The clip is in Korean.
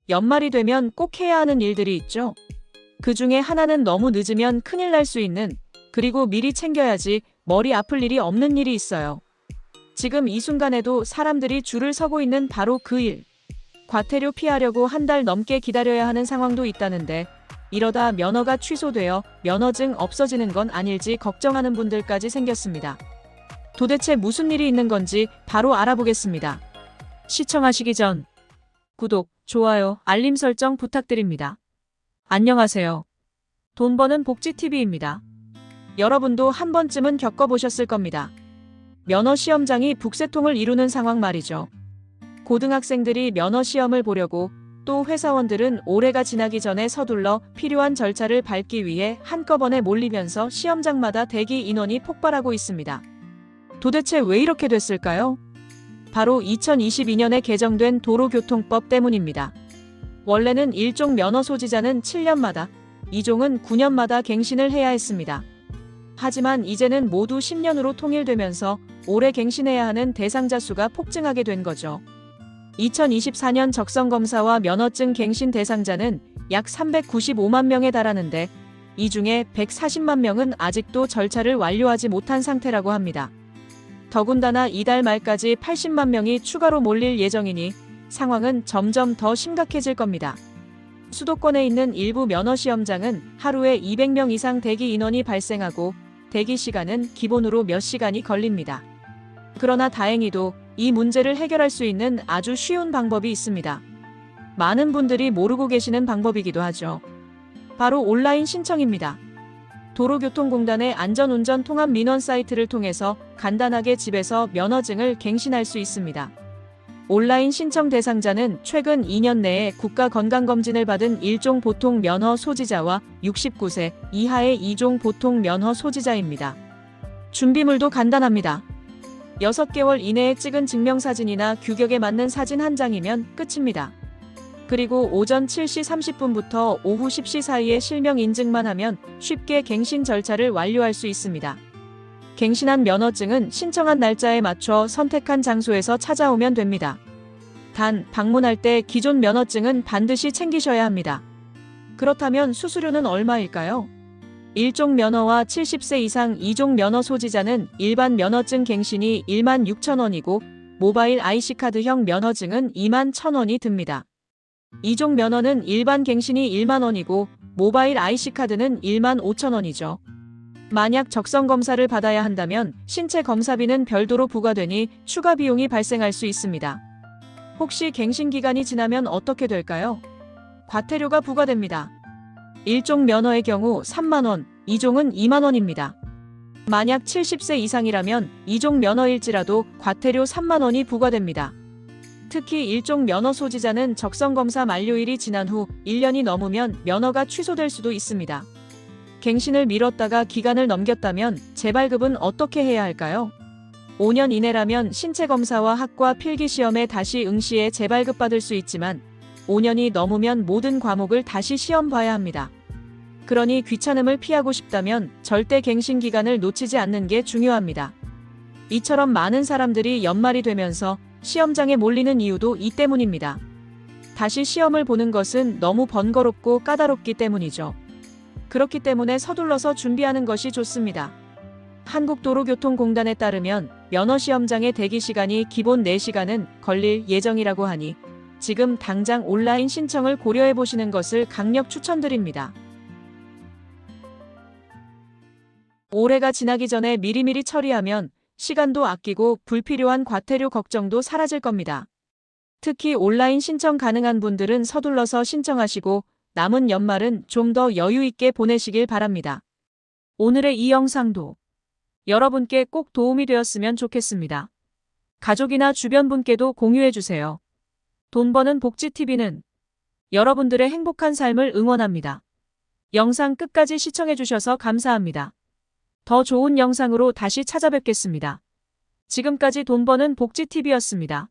연말이 되면 꼭 해야 하는 일들이 있죠. 그 중에 하나는 너무 늦으면 큰일 날 수 있는, 그리고 미리 챙겨야지 머리 아플 일이 없는 일이 있어요. 지금 이 순간에도 사람들이 줄을 서고 있는 바로 그 일. 과태료 피하려고 한 달 넘게 기다려야 하는 상황도 있다는데, 이러다 면허가 취소되어 면허증 없어지는 건 아닐지 걱정하는 분들까지 생겼습니다. 도대체 무슨 일이 있는 건지 바로 알아보겠습니다. 시청하시기 전 구독, 좋아요, 알림 설정 부탁드립니다. 안녕하세요. 돈 버는 복지TV입니다. 여러분도 한 번쯤은 겪어보셨을 겁니다. 면허 시험장이 북새통을 이루는 상황 말이죠. 고등학생들이 면허 시험을 보려고, 또 회사원들은 올해가 지나기 전에 서둘러 필요한 절차를 밟기 위해 한꺼번에 몰리면서 시험장마다 대기 인원이 폭발하고 있습니다. 도대체 왜 이렇게 됐을까요? 바로 2022년에 개정된 도로교통법 때문입니다. 원래는 1종 면허 소지자는 7년마다, 2종은 9년마다 갱신을 해야 했습니다. 하지만 이제는 모두 10년으로 통일되면서 올해 갱신해야 하는 대상자 수가 폭증하게 된 거죠. 2024년 적성검사와 면허증 갱신 대상자는 약 395만 명에 달하는데, 이 중에 140만 명은 아직도 절차를 완료하지 못한 상태라고 합니다. 더군다나 이달 말까지 80만 명이 추가로 몰릴 예정이니 상황은 점점 더 심각해질 겁니다. 수도권에 있는 일부 면허 시험장은 하루에 200명 이상 대기 인원이 발생하고, 대기 시간은 기본으로 몇 시간이 걸립니다. 그러나 다행히도 이 문제를 해결할 수 있는 아주 쉬운 방법이 있습니다. 많은 분들이 모르고 계시는 방법이기도 하죠. 바로 온라인 신청입니다. 도로교통공단의 안전운전 통합 민원 사이트를 통해서 간단하게 집에서 면허증을 갱신할 수 있습니다. 온라인 신청 대상자는 최근 2년 내에 국가건강검진을 받은 1종 보통 면허 소지자와 69세 이하의 2종 보통 면허 소지자입니다. 준비물도 간단합니다. 6개월 이내에 찍은 증명사진이나 규격에 맞는 사진 한 장이면 끝입니다. 그리고 오전 7시 30분부터 오후 10시 사이에 실명 인증만 하면 쉽게 갱신 절차를 완료할 수 있습니다. 갱신한 면허증은 신청한 날짜에 맞춰 선택한 장소에서 찾아오면 됩니다. 단, 방문할 때 기존 면허증은 반드시 챙기셔야 합니다. 그렇다면 수수료는 얼마일까요? 1종 면허와 70세 이상 2종 면허 소지자는 일반 면허증 갱신이 16,000원이고, 모바일 IC카드형 면허증은 21,000원이 듭니다. 2종 면허는 일반 갱신이 10,000원이고, 모바일 IC카드는 15,000원이죠. 만약 적성검사를 받아야 한다면 신체 검사비는 별도로 부과되니 추가 비용이 발생할 수 있습니다. 혹시 갱신 기간이 지나면 어떻게 될까요? 과태료가 부과됩니다. 1종 면허의 경우 3만원, 2종은 2만원입니다. 만약 70세 이상이라면 2종 면허일지라도 과태료 3만원이 부과됩니다. 특히 1종 면허 소지자는 적성검사 만료일이 지난 후 1년이 넘으면 면허가 취소될 수도 있습니다. 갱신을 미뤘다가 기간을 넘겼다면 재발급은 어떻게 해야 할까요? 5년 이내라면 신체검사와 학과 필기시험에 다시 응시해 재발급 받을 수 있지만, 5년이 넘으면 모든 과목을 다시 시험 봐야 합니다. 그러니 귀찮음을 피하고 싶다면 절대 갱신 기간을 놓치지 않는 게 중요합니다. 이처럼 많은 사람들이 연말이 되면서 시험장에 몰리는 이유도 이 때문입니다. 다시 시험을 보는 것은 너무 번거롭고 까다롭기 때문이죠. 그렇기 때문에 서둘러서 준비하는 것이 좋습니다. 한국도로교통공단에 따르면 면허 시험장의 대기 시간이 기본 4시간은 걸릴 예정이라고 하니 지금 당장 온라인 신청을 고려해 보시는 것을 강력 추천드립니다. 올해가 지나기 전에 미리미리 처리하면 시간도 아끼고 불필요한 과태료 걱정도 사라질 겁니다. 특히 온라인 신청 가능한 분들은 서둘러서 신청하시고 남은 연말은 좀 더 여유 있게 보내시길 바랍니다. 오늘의 이 영상도 여러분께 꼭 도움이 되었으면 좋겠습니다. 가족이나 주변 분께도 공유해주세요. 돈 버는 복지TV는 여러분들의 행복한 삶을 응원합니다. 영상 끝까지 시청해주셔서 감사합니다. 더 좋은 영상으로 다시 찾아뵙겠습니다. 지금까지 돈 버는 복지TV였습니다.